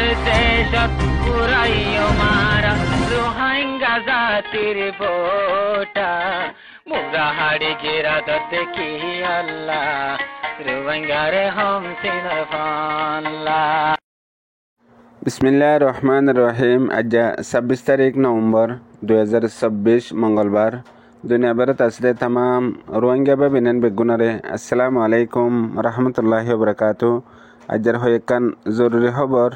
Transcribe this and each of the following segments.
দেশত উড়াইও মারা রোহিঙ্গা জাতির বোটা মুগাহাড়ি গিরাত দেখি আল্লাহ রোহিঙ্গারে হম সিনার ফাল্লা। বিসমিল্লাহির রহমানির রহিম। আজ 26 তারিখ নভেম্বর 2024 মঙ্গলবার। দুনিয়াভরত আসলে তাম রোহিঙ্গা বা বিনান বেগুনারে আসসালামু আলাইকুম রহমতুল্লাহি ওবরাকাতু। আজের হয়েকান জরুরি খবর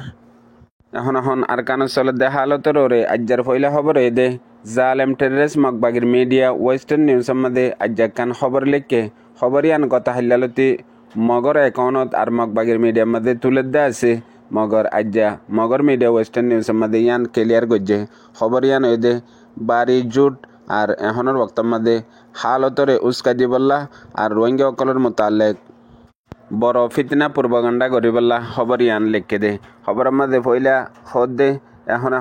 এখন আর কান চলতে হালতর ওরে আজের পয়লা খবর দে জালেম টেররিস্ট মকবাগির মিডিয়া ওয়েস্টার্ন নিউজ মধ্যে আজাকান খবর লিখে খবরিয়ান কথা হাল্লালতি মগর অ্যাকাউন্টত আর মকবাগির মিডিয়ার মধ্যে তুলে দেওয়া আছে। মগর মিডিয়া ওয়েস্টার্ন নিউজ মধ্যে ইয়ান ক্লিয়ার করছে খবর ইয়ান দে বাড়ি জুট আর এখনের বক্তব্য মধ্যে হালতরে উস্কা দিবল্লা আর রোহিঙ্গা অকলের মোতালেক বড় ফিতনা পূর্বগণ্ডা গরিবল্লা খবর ইয়ান লিখে দে। খবরের মধ্যে পয়লা খোদ দে এখন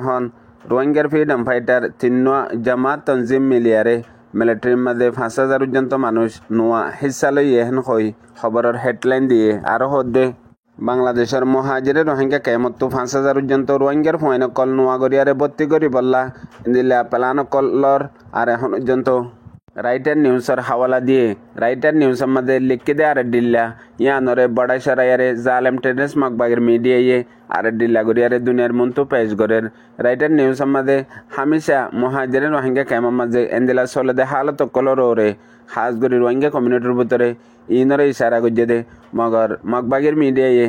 রোহিঙ্গার ফ্রিডম ফাইটার তিন্নুয়া জামাত তনজিম মিলিয়ারে মিলিটারির মধ্যে 5,000 পর্যন্ত মানুষ নোয়া হিস্সা লই এখন কই খবরের হেডলাইন দিয়ে আরও খোদ দে বাংলাদেশের মহাজিরে রোহিঙ্গা কেমতো 5,000 পর্যন্ত রোহিঙ্গার ফয়ন কল নোয়া গরিয়ারে ভর্তি করি বললা দিল্লা পেলান কলর আর এখন পর্যন্ত রাইটার নিউজের হাওয়ালা দিয়ে রাইটার নিউজের মধ্যে লিখে দে আর ডিল্লা ইয়ানরে বড়াই সরাইয়ারে জালেম টেররিস্ট মকবাগের মিডিয়ায়ে আর ডিল্লা গরিয়ারে দুনিয়ার মন্তু পেশ করেন। রাইটার নিউজের মধ্যে হামেশা মহাজিরে রোহিঙ্গা কেমন মাঝে এন্দিলা চলে দে হালত কলর ওরে হাজ গরি রোহিঙ্গা কমিউনিটির ভিতরে ইনরে ইশারা করছে দে মগর মকবাগের মিডিয়ায়ে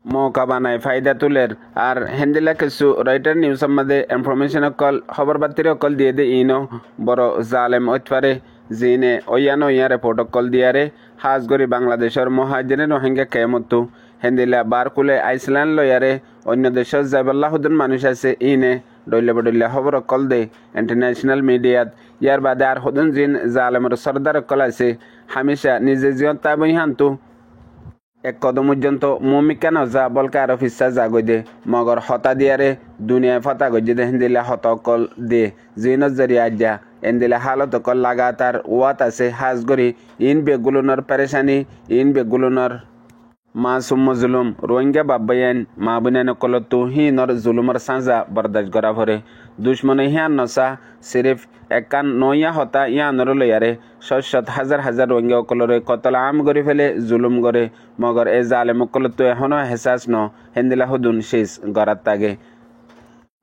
মৌকা বানায় ফায়দা তুলের আর হেন্দিলা কিছু রাইটার নিউজের মধ্যে ইনফরমেশন কল খবর বাতির কল দিয়ে দে ইনো বড় জালেম ওইতফারে জিনে ওয়ানো ইয়া রিপোর্ট কল দিয়ারে হাজ গরি বাংলাদেশের মহাজিরে রোহিঙ্গা কেমতো হেন্দিলা বারকুলে আইসল্যান্ড লয়ারে অন্য দেশের যাইবাল্লাহুদ্দিন মানুষ আছে ইনে ডইলে বডইলে খবর কল দে ইন্টারন্যাশনাল মিডিয়াত ইয়ার বাদে আর হুদুন জিন জালেমের সর্দার কল আছে হামেশা নিজে জীবন তাবই হান্তু এক কদম পর্যন্ত মমিকা নজা বলকে আরো ফিসা জাগই দে মগর হতা দিয়ারে দুনিয়ায় ফতা গজে দে হিন্দিলা হত কল দে জিনত জরিয়া আজ্জা এন্দিলা হালত কল লাগাতার ওয়াত আছে হাজ গরি ইন বেগুলুনর পেরেশানি ইন বেগুলুনর মাসুম মজলুম রোহিঙ্গা বাব্বাইন মা বুনান কলতু হিনর জুলুমর সাজা বরদাস্ত করা ভরে দুশ্মনে হিয়ান নসা সিরিফ একান নয়া হতা ইয়ানর লয়ারে শত হাজার হাজার রোহিঙ্গা অকলরে কতল আম গরি ফেলে জুলুম করে মগর এ জালেম অকলতু এখনো হেসাস ন হেন্দিলা হুদুন শেষ গরাত তাগে।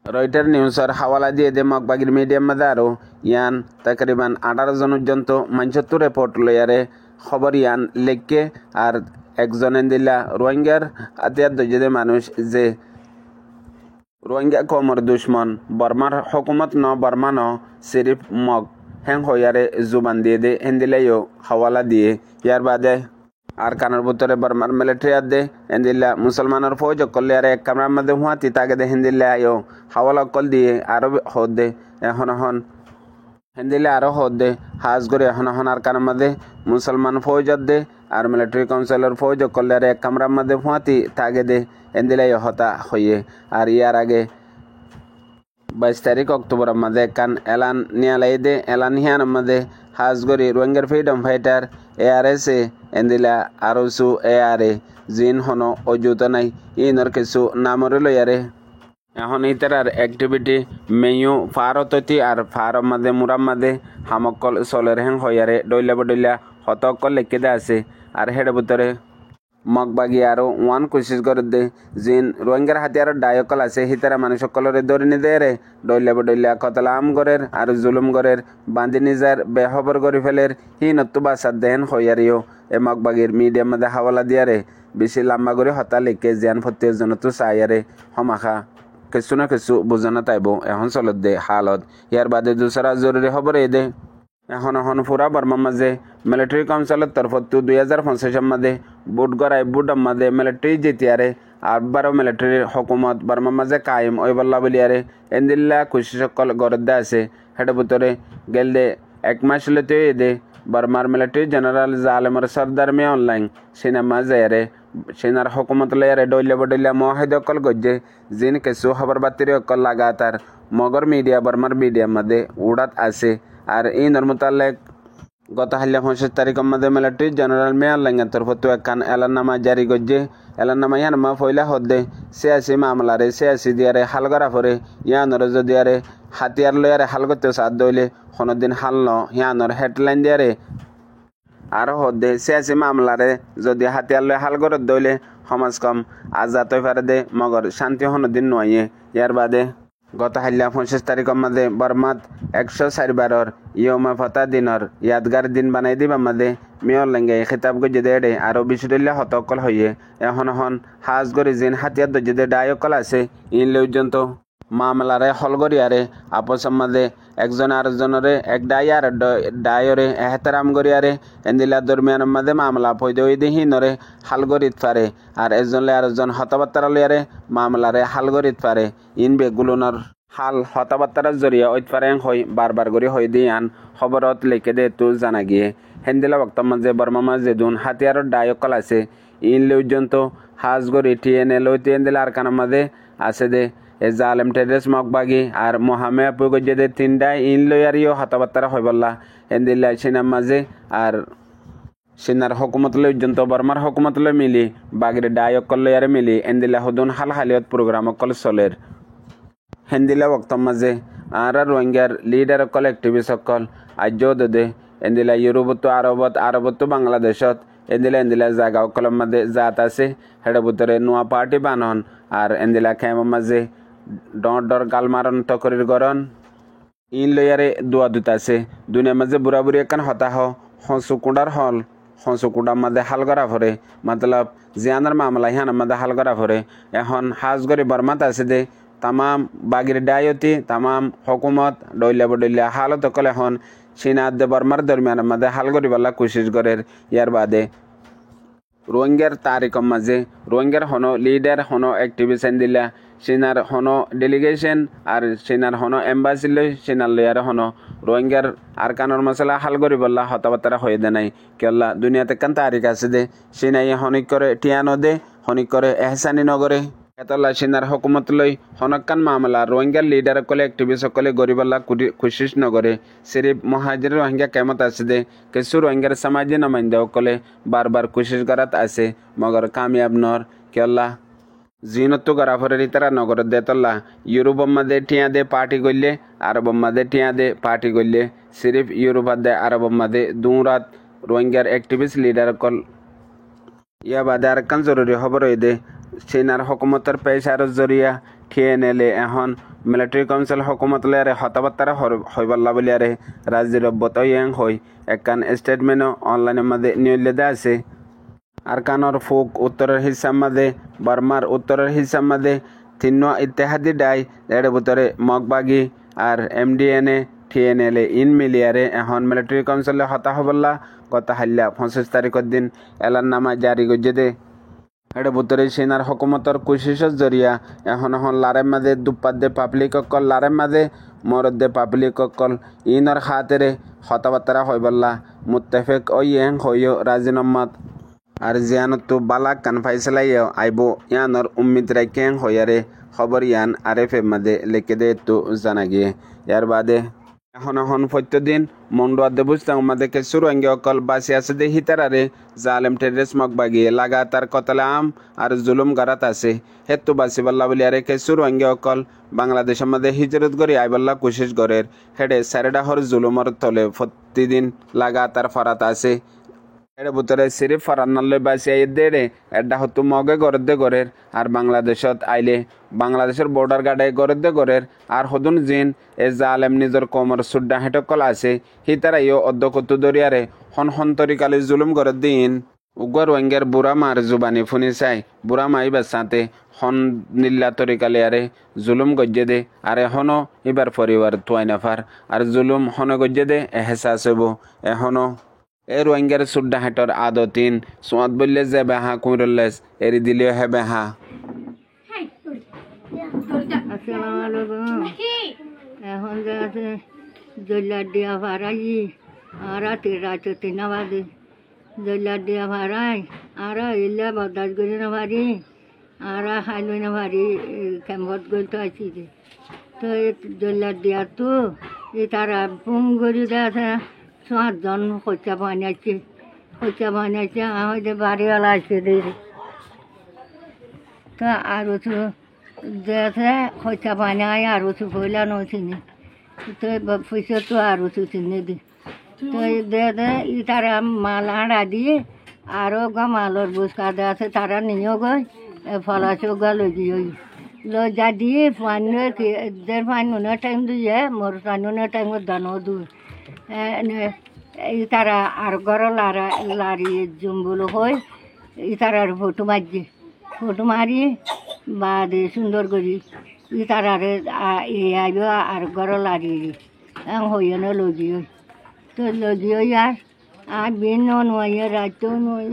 রয়টার নিউজের হাওয়ালা দিয়ে দে মকবাগির মিডিয়ার মধ্যে আরও ইয়ান তকরিবান 18 জন পর্যন্ত 75 রিপোর্ট লয়ারে খবর ইয়ান লেখকে আর একজন দিলা রোহিঙ্গার আতিয়ার দজে মানুষ যে রোহিঙ্গা কমর দুশ্মন বর্মার হকুমত ন বর্মা ন সিরিফ মগ হ্যাং হইয়ারে জুবান দিয়ে দে হেন্দিলাইও হাওয়ালা দিয়ে ইয়ার বাদে আর কানার ভিতরে বর্মার মিলিটারি দে হেন্দিল্লা মুসলমানের ফৌজ করলে আর এক কামরার মধ্যে হুয়াতি তাকে দে হেন্দিল্লা আয়ো হাওয়ালা কল দিয়ে আরো হদ দে এখন হেন্দিল্লা আরো হদ দে হাজ করে এখন আর কানার মধ্যে মুসলমান ফৌজ দে আর মিলিটারি কাউন্সিলর ফৌজ করলে আর এক কামরার মধ্যে হুয়াতি তাকে দে হেন্দিলাই হতা হইয়ে আর ইয়ার আগে 22 তারিখ অক্টোবরের মধ্যে কান এলান নিয়ালাই দে এলান হিয়ান মধ্যে হাজগরি রোহিঙ্গার freedom fighter ARSA এন্দিলা ARSU ARA জিন হনো অজুত নাই ইনর কিছু নামরে লয়ারে এখন ইতার অ্যাক্টিভিটি মেয়ু ফারততি আর ফারম মধ্যে মুরাম মধ্যে হামকল চলের হেং হইয়ারে ডইলা বডইলা হতকল লেখে দে আছে আর হেড ভিতরে মগবাগি আরো ওয়ান কোশিশ করে দে জিন রোহিঙ্গার হাতিয়ার ডায়কল আছে হিতারা মানুষ সকলরে দরিনি দে রে ডইলা বডইলা কতলাম গরের আর জুলুম গরের বাঁধি নিজার বেহবর করে ফেলের হি নত্তু বাসার দেহেন হইয়ারিও এ মগবাগির মিডিয়ার মধ্যে হাওয়ালা দিয়ারে বেশি লম্বা করে হতা লেখে জিয়ান ফতের জন্য তো চাইয়ারে হমাখা কিছু না কিছু বুঝানো তাইব এখন চলত দে হালত ইয়ার বাদে দুসরা জরুরি খবর এই দে এখন পুরা বর্মার মাঝে মিলিটারি কাউন্সিলের তরফত 2050 মধ্যে বুট গড়াই বুট মাঝে মিলিটারি যেতিয়ারে আর মিলিটারি হকুমত বর্মার মাঝে কায়েম ওই বল্লা বলিয়ারে এন্দিল্লা খুশি সকল গরদ্দা আছে হেড ভিতরে গেল দে 1 মাস লতে দে বর্মার মিলিটারি জেনারেল জালেমর সর্দার মে অনলাইন সিনেমা যায়ারে সেনার হকুমত লয়ারে ডইলে বডইলা মহাহিদ অকল গজ্জে জিন কিছু খবর বাতির অকল লাগাতার মগর মিডিয়া বর্মার মিডিয়ার মধ্যে উড়াত আছে আর ইনর মোতালেক গত হাল্লা 25 তারিখের মধ্যে মিলিটারি জেনারেল মেয়ার লেঙ্গের তরফ তো একখান এলাননামা জারি করছে। এলাননামা ইয়ানমা ফয়লা হদ্দে সিয়াসি মামলারে সিয়াসি দিয়ারে হাল করা পরে ইয়ানর যদি আরে হাতিয়ার লয়ারে হাল করতে সাথ দইলে কোনোদিন হাল ন ইয়ানর হেডলাইন দিয়ারে আর হদ্দে সিয়াসি মামলারে যদি হাতিয়ার লয় হাল করে দইলে সমাজ কম আজাদ হয়ে পারে দে মগর শান্তি কোনোদিন নয়। ইয়ার বাদে গত হাল্লা 25 তারিখের মধ্যে বর্মাত 104 বারর ইয়মা ফতা দিনর ইয়াদগার দিন বানাই দিবা মাদে মেয়র লেঙ্গে খিতাব গজে দে আরো বিশুদিল্লা হতকল হইয়ে এখন হাজ গরি জিন হাতিয়ার দজে দে ডায়কল আছে ইন লৌজন্ত মামলারে হলগরিয়ারে আপস মাদে একজন আরেকজনরে এক ডায়ার ডায়রে এহতারাম গরিয়ারে এন্দিলা দরমিয়ান মাদে মামলা পয়দে ওই দিহিনরে হালগরিত পারে আর একজনলে আরেকজন হতবার্তারা লইয়ারে মামলারে হালগরিত পারে ইন বেগুলোনর হাল হতবার্তার জরিয়া ওই পারে হই বারবার গরি হই দিয়ান খবরত লিখে দে তু জানা গিয়ে হেন্দিলা বক্তব্য মাঝে বর্মা মাঝে দুন হাতিয়ারর ডায়কল আছে ইন লৌজন্ত হাজ গরি টিএনএ লইতে এন্দিলা আর কানার মাঝে আছে দে এ জালেম টেরেস মগবাগি আর মোহামে আপু গজে তিনটা ইন লইয়ারিও হতাবার্তারা হয়ে বললা এন্দিল্লা সিনার মাঝে আর সিনার হকুমত লই জন্ত বর্মার হকুমত লই মিলি বাগির ডায়কল লইয়ারে মিলি এন্দিল্লা হদুন হাল হালিয়ত প্রোগ্রাম অকল চলের হেন্দিলা বক্তব্য মাঝে আর রোহিঙ্গার লিডার অকল এক্টিভিস্ট অকল আজ্য দে এন্দিলা ইউরোপত আরবত বাংলাদেশত এন্দিলা জায়গা অকলের মাঝে জাত আছে হেডে ভিতরে নোয়া পার্টি বানন আর এন্দিলা খেম মাঝে ডর গালমারন তকরির গরন ইন লইয়ারে দোয়া দুত আছে দুনিয়ার মাঝে বুড়া বুড়ি একান হতাহ হসুকুডার হল হসুকুডার মাঝে হাল করা ভরে মতলব জিয়ানার মামলা হিয়ানার মাঝে হাল করা ভরে এখন হাজ করে বর্মাত আছে দে তামাম বাগির ডায়তি তামাম হকুমত ডইলা হালত অকল এখন চীনাত দে বর্মার দরমিয়ানের মাঝে হাল করিবাল্লা কোশিশ করের। ইয়ার বাদে রোহিঙ্গার তারিখের মাঝে রোহিঙ্গার হনো লিডার হনো অ্যাক্টিভিস্ট দিলা চীনার হনো ডেলিগেশন আর চীনার হনো এম্বাসি লই চীনার লইয়ারে হনো রোহিঙ্গার আর কানোর মশলা হাল করি বললা হতাবার্তারা হয়ে দে নাই কেল্লা দুনিয়াতে কান তারিখ আছে দে চীনাই হনিক করে টিয়ানো দে হনিক করে এহসানি নগরে এতলা চীনার হকুমত লই হনকান মামলা রোহিঙ্গার লিডার কলে অ্যাক্টিভিস্ট সকলে গরিবাল্লা কোশিশ নগরে সিরিফ মহাজির রোহিঙ্গা কেমত আছে দে কিছু রোহিঙ্গার সমাজে নমাইন্দা কলে বারবার কোশিশ করাত আছে মগর কামিয়াব নর কেল্লা জিনত্তু করা ফরে তারা নগর দেতল্লা ইউরোপ মাদে টিয়া দে পার্টি করলে আরব মাদে টিয়া দে পার্টি করলে সিরিফ ইউরোপ দে আরব মাদে দুরাত রোহিঙ্গার অ্যাক্টিভিস্ট লিডার কল ইয়া বাদে আর কান জরুরি খবর হয়ে দে চীনার হকুমতের পেশার জরিয়া ঠিয়ে নেলে এখন মিলিটারি কাউন্সিল হকুমত লেয়ারে হতাবার্তারা হইবাল্লা বলিয়ারে রাজ্যের বতয়ং হই একখান স্টেটমেন্টও অনলাইনের মাঝে নিউলে দে আছে আর কানোর ফুক উত্তরের হিসাব মাঝে বর্মার উত্তরের হিসাব মাঝে তিন্ন ইত্তেহাদি ডাই এর ভিতরে মগবাগি আর MDNA TNLA ইন মিলিয়ারে এখন মিলিটারি কাউন্সিলে হতা হবল্লা গত হাল্লা 25 তারিখের দিন এলাননামা জারি করছে দে এর ভিতরে চীনার হকুমতর কোশিশের জরিয়া এখন লারের মাঝে দুপাত দে পাবলিক অকল লারের মাঝে মরদ দে পাবলিক অকল ইনর খাতেরে হতাবার্তারা হইবল্লা মুত্তাফিক ওইং হইও রাজিনামাত আর জিয়ানত বালা কান ফাইসলাইও আইবো ইয়ানর উম্মিদ রাখেন হইয়ারে খবর ইয়ান RFA মাঝে লিখে দে তো জানা গিয়ে। ইয়ার বাদে এখন প্রত্যেকদিন মন্ডুয়া দে বুঝতাম মাঝে কে শুরু আঙ্গে অকল বাসি আছে দে হিতারারে জালেম টেরেস মগবাগিয়ে লাগাতার কতলাম আর জুলুম গারাত আছে হেতু বাসি বাল্লা বলি আরে কে শুরু আঙ্গে অকল বাংলাদেশের মাঝে হিজরত করি আইবাল্লা কোশিশ করের হেডে সারেডাহর জুলুমর তলে প্রতিদিন লাগাতার ফরাত আছে এর ভিতরে সিরিফ ফরান্নাল্লে বাসিয়াই দেড়ে এটা হতো মগে গরদে গরের আর বাংলাদেশত আইলে বাংলাদেশের বর্ডার গার্ডে গরদে গরের আর হদুন জিন এ জালেম নিজের কোমর সুড্ডা হেঁটকল আছে হিতারাইও অধ্যকত্তু দরিয়ারে হন তরিকালে জুলুম গরদ দিন উগর ওয়েঙ্গের বুড়া মার জুবানি ফুনি চাই বুড়া মাই বাসাতে হন নীল্লা তরিকালে আরে জুলুম গজ্জে দে আরে হনো এবার পরিবার তুয়াই নাফার আর জুলুম হন গজ্জে দে এহেসাস হব এখনো এ রোহিঙ্গার সুড্ডা হেঁটর আদতিন সোয়াদ বললে যে বেহা কুমরল্লেস এরি দিলেও হে বেহা। এখন যে আছে জল্লার দিয়া ভাড়াই আর রাতে 3 বাজে জল্লার দিয়া ভাড়াই আর এলে বদাস গলি না ভারি আর খাইল না ভারি ক্যাম্পত গল তো আছি যে তো জল্লার দিয়া তো এ তারা পুং গড়ি আছে সাতজন খরচা বানাইছে আমাদের বাড়িওয়ালা আছে দিদি তো আরও তো দেখে খরচা বানায় আরও তো পয়লা নছিনি তো পয়সা তো আরও তো চিনি দি তো দেখে ই তারা মাল আড়া দিয়ে আরও গা মালর বুঝ কাদা আছে তারা নিয়েও গয় ফলাচো গা লগিয়ে লজা দিয়ে পানি টাইম দিয়ে মোর পানি টাইম দানো দুই ই তারা আর ঘর লারি জম্বুলো হয় ই তারার ফটো মারি বাদে সুন্দর করি ই তারারে আইব আর ঘর লারি হইয় না লগিয়ে তো লগিয়ে আর বিন নয় রাতও নয়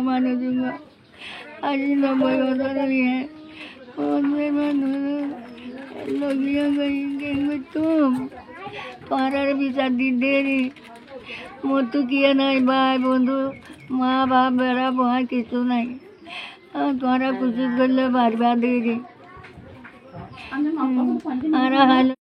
মানুষ আজি 90 বছর নিয়ে লগিয়ে তুম পাড়ার বিচার দিতে মোর তো কিয়ে নাই ভাই বন্ধু মা বাপ বেড়া বহাই কিছু নাই তোরা খুশি করলে বারবার দিয়ে আর